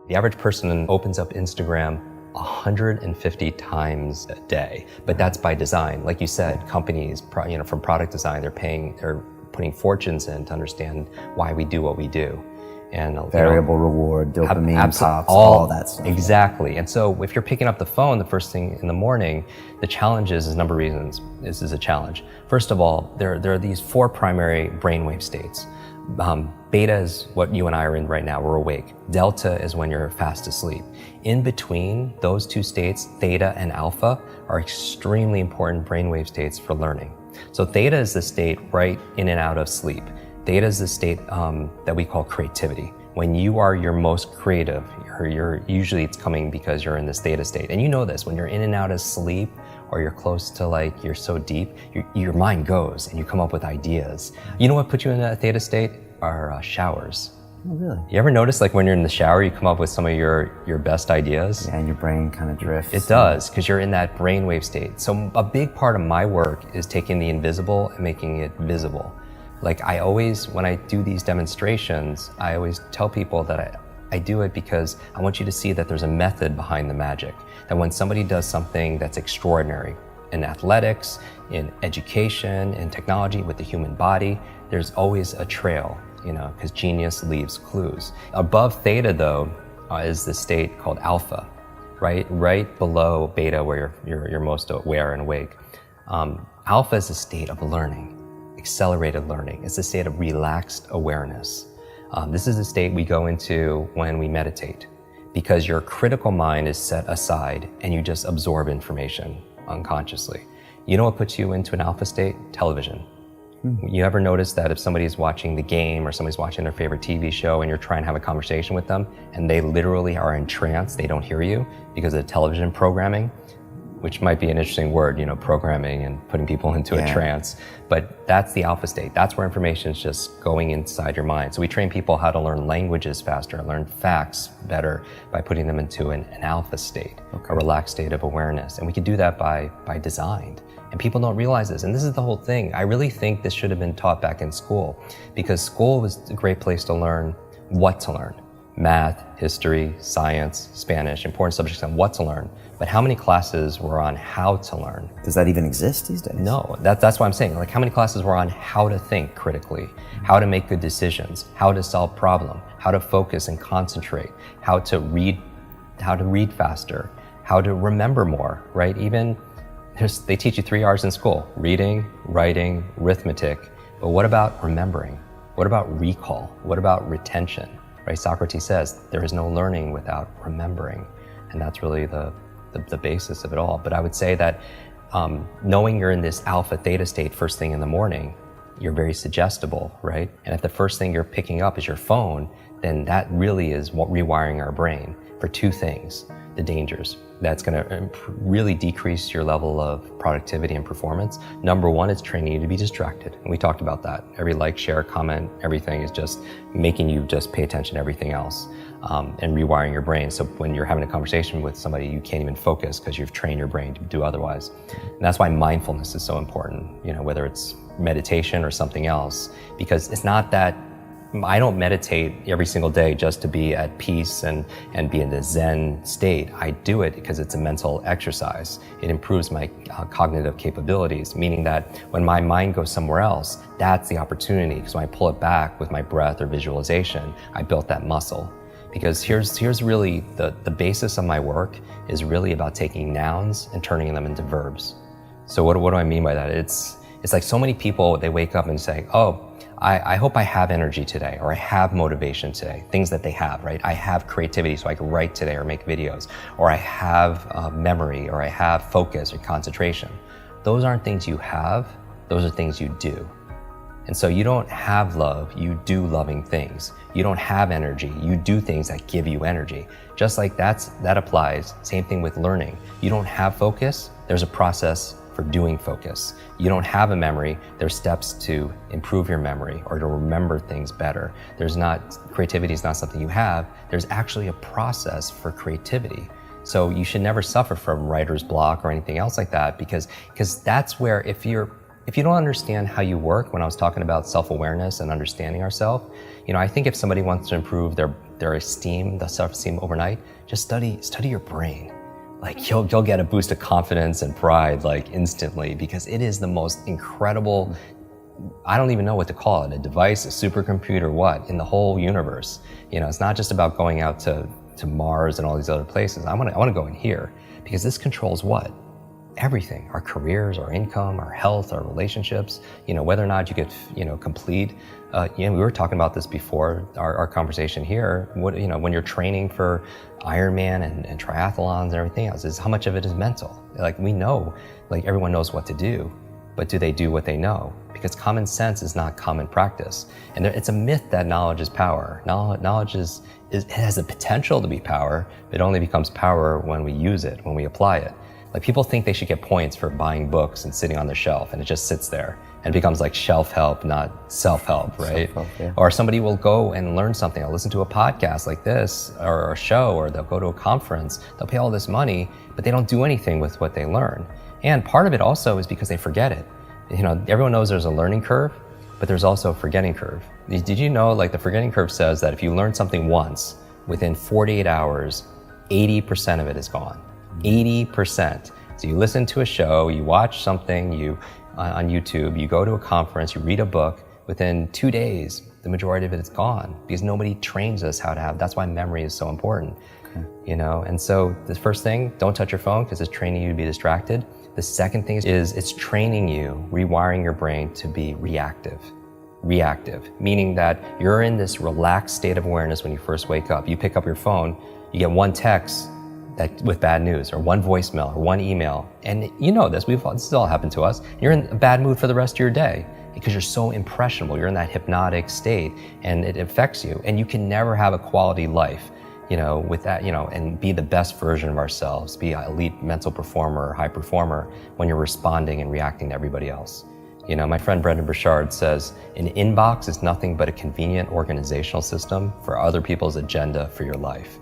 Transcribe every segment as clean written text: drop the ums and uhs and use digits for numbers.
The average person opens up Instagram 150 times a day, but that's by design. Like you said, companies, from product design, they're putting fortunes in to understand why we do what we do. And variable reward, dopamine pops, all that stuff. Exactly. And so if you're picking up the phone the first thing in the morning, the challenge is a number of reasons. This is a challenge. First of all, there are these 4 primary brainwave states. Beta is what you and I are in right now, we're awake. Delta is when you're fast asleep. In between those 2 states, theta and alpha, are extremely important brainwave states for learning. So theta is the state right in and out of sleep. Theta is the state that we call creativity. When you are your most creative, usually it's coming because you're in this theta state. And you know this, when you're in and out of sleep, or you're close to you're so deep, your mind goes and you come up with ideas. You know what puts you in a theta state? Are showers. Oh, really? You ever notice when you're in the shower, you come up with some of your best ideas? Yeah, and your brain kind of drifts. It does, because you're in that brainwave state. So a big part of my work is taking the invisible and making it visible. When I do these demonstrations, I always tell people that I do it because I want you to see that there's a method behind the magic. That when somebody does something that's extraordinary in athletics, in education, in technology, with the human body, there's always a trail, because genius leaves clues. Above theta, though, is the state called alpha, right below beta, where you're most aware and awake. Alpha is a state of learning, accelerated learning. It's a state of relaxed awareness. This is a state we go into when we meditate, because your critical mind is set aside and you just absorb information unconsciously. You know what puts you into an alpha state? Television. You ever notice that if somebody's watching the game or somebody's watching their favorite TV show and you're trying to have a conversation with them and they literally are in trance, they don't hear you because of the television programming, which might be an interesting word, programming and putting people into a trance. But that's the alpha state. That's where information is just going inside your mind. So we train people how to learn languages faster, learn facts better by putting them into an alpha state, a relaxed state of awareness. And we can do that by design. And people don't realize this. And this is the whole thing. I really think this should have been taught back in school, because school was a great place to learn what to learn. Math, history, science, Spanish, important subjects on what to learn. But how many classes were on how to learn? Does that even exist these days? No, that's what I'm saying. How many classes were on how to think critically, how to make good decisions, how to solve problems, how to focus and concentrate, how to read faster, how to remember more, right? They teach you 3 R's in school: reading, writing, arithmetic. But what about remembering? What about recall? What about retention? Right? Socrates says there is no learning without remembering. And that's really the basis of it all. But I would say that knowing you're in this alpha theta state first thing in the morning, you're very suggestible, right? And if the first thing you're picking up is your phone, then that really is rewiring our brain for 2 things. The dangers. That's going to really decrease your level of productivity and performance. Number 1, it's training you to be distracted. And we talked about that. Every like, share, comment, everything is just making you just pay attention to everything else, and rewiring your brain. So when you're having a conversation with somebody, you can't even focus because you've trained your brain to do otherwise. And that's why mindfulness is so important, whether it's meditation or something else, because it's not that I don't meditate every single day just to be at peace and be in the Zen state. I do it because it's a mental exercise. It improves my cognitive capabilities, meaning that when my mind goes somewhere else, that's the opportunity. Because when I pull it back with my breath or visualization, I built that muscle. Because here's really the basis of my work is really about taking nouns and turning them into verbs. So what do I mean by that? It's like so many people, they wake up and say, oh, I hope I have energy today, or I have motivation today, things that they have, right? I have creativity so I can write today or make videos, or I have memory, or I have focus or concentration. Those aren't things you have, those are things you do. And so you don't have love, you do loving things. You don't have energy, you do things that give you energy. Just like that applies, same thing with learning. You don't have focus, there's a process for doing focus. You don't have a memory, there's steps to improve your memory or to remember things better. Creativity is not something you have, there's actually a process for creativity. So you should never suffer from writer's block or anything else like that, because that's where if you don't understand how you work, when I was talking about self-awareness and understanding ourselves, I think if somebody wants to improve their their self-esteem overnight, just study your brain. Like you'll get a boost of confidence and pride like instantly, because it is the most incredible, I don't even know what to call it, a device, a supercomputer, what, in the whole universe. You know, it's not just about going out to Mars and all these other places. I want to go in here, because this controls what? Everything, our careers, our income, our health, our relationships, you know, whether or not you get, you know, complete. We were talking about this before our conversation here. What, you know, when you're training for Ironman and triathlons and everything else, is how much of it is mental. Like we know, like everyone knows what to do, but do they do what they know? Because common sense is not common practice. And it's a myth that knowledge is power. Knowledge it has the potential to be power, but it only becomes power when we use it, when we apply it. Like people think they should get points for buying books and sitting on the shelf, and it just sits there and becomes like shelf help, not self-help, right? Self-help, yeah. Or somebody will go and learn something. I'll listen to a podcast like this or a show, or they'll go to a conference. They'll pay all this money, but they don't do anything with what they learn. And part of it also is because they forget it. You know, everyone knows there's a learning curve, but there's also a forgetting curve. Did you know, like the forgetting curve says that if you learn something once, within 48 hours, 80% of it is gone. 80%. So you listen to a show, you watch something on YouTube, you go to a conference, you read a book, within 2 days, the majority of it is gone, because nobody trains us how to have, that's why memory is so important. Okay. You know, and so the first thing, don't touch your phone, because it's training you to be distracted. The second thing is it's training you, rewiring your brain to be reactive. Reactive, meaning that you're in this relaxed state of awareness when you first wake up. You pick up your phone, you get one text with bad news, or one voicemail, or one email. And you know this has all happened to us. You're in a bad mood for the rest of your day because you're so impressionable. You're in that hypnotic state and it affects you. And you can never have a quality life, you know, with that, you know, and be the best version of ourselves, be an elite mental performer or high performer when you're responding and reacting to everybody else. You know, my friend Brendan Burchard says, an inbox is nothing but a convenient organizational system for other people's agenda for your life.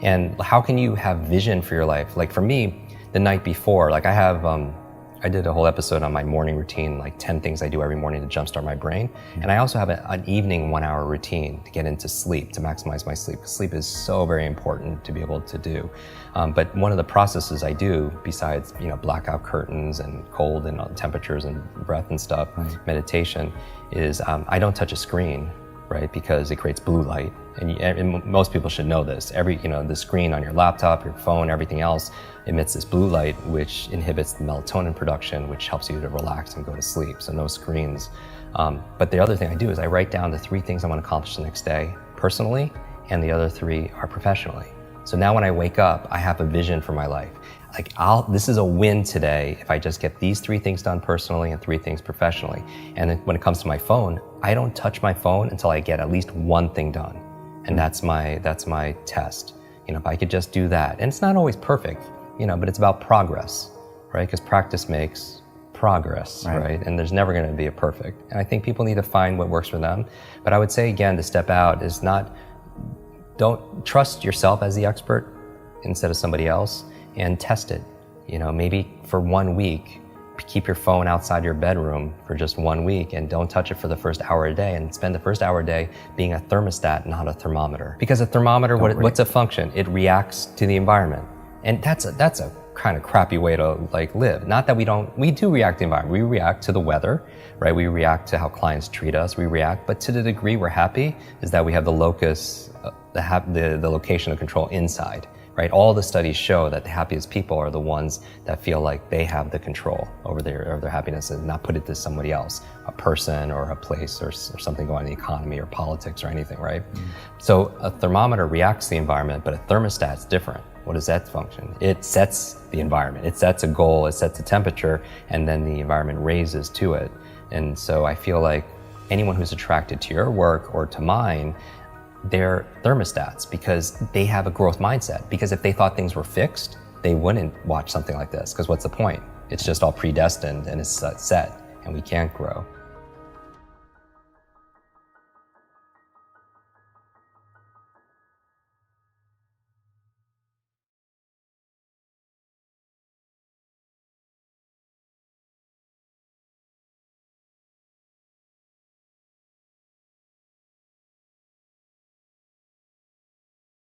And how can you have vision for your life? Like for me, the night before, like I did a whole episode on my morning routine, like 10 things I do every morning to jumpstart my brain. And I also have an evening 1 hour routine to get into sleep, to maximize my sleep. Sleep is so very important to be able to do. But one of the processes I do, besides, you know, blackout curtains and cold and temperatures and breath and stuff, meditation, is I don't touch a screen, right? Because it creates blue light. And most people should know this. The screen on your laptop, your phone, everything else emits this blue light, which inhibits the melatonin production, which helps you to relax and go to sleep. So no screens. But the other thing I do is I write down the 3 things I want to accomplish the next day personally, and the other 3 are professionally. So now when I wake up, I have a vision for my life. Like this is a win today if I just get these 3 things done personally and 3 things professionally. And then when it comes to my phone, I don't touch my phone until I get at least 1 thing done. And that's my test. You know, if I could just do that. And it's not always perfect, you know, but it's about progress, right? Because practice makes progress, right? And there's never going to be a perfect. And I think people need to find what works for them. But I would say, again, to step out is don't trust yourself as the expert instead of somebody else, and test it. You know, maybe for 1 week, keep your phone outside your bedroom for just 1 week and don't touch it for the first hour a day, and spend the first hour a day being a thermostat, not a thermometer. Because a thermometer, what's a function? It reacts to the environment. And that's a kind of crappy way to like live. Not that we do react to the environment. We react to the weather, right? We react to how clients treat us. We react, but to the degree we're happy is that we have the locus, the location of control inside. Right? All the studies show that the happiest people are the ones that feel like they have the control over their happiness and not put it to somebody else, a person or a place or something going on in the economy or politics or anything, right? So a thermometer reacts to the environment, but a thermostat's different. What does that function? It sets the environment. It sets a goal, it sets a temperature, and then the environment raises to it. And so I feel like anyone who's attracted to your work or to mine, they're thermostats because they have a growth mindset. Because if they thought things were fixed, they wouldn't watch something like this. Because what's the point? It's just all predestined and it's set, and we can't grow.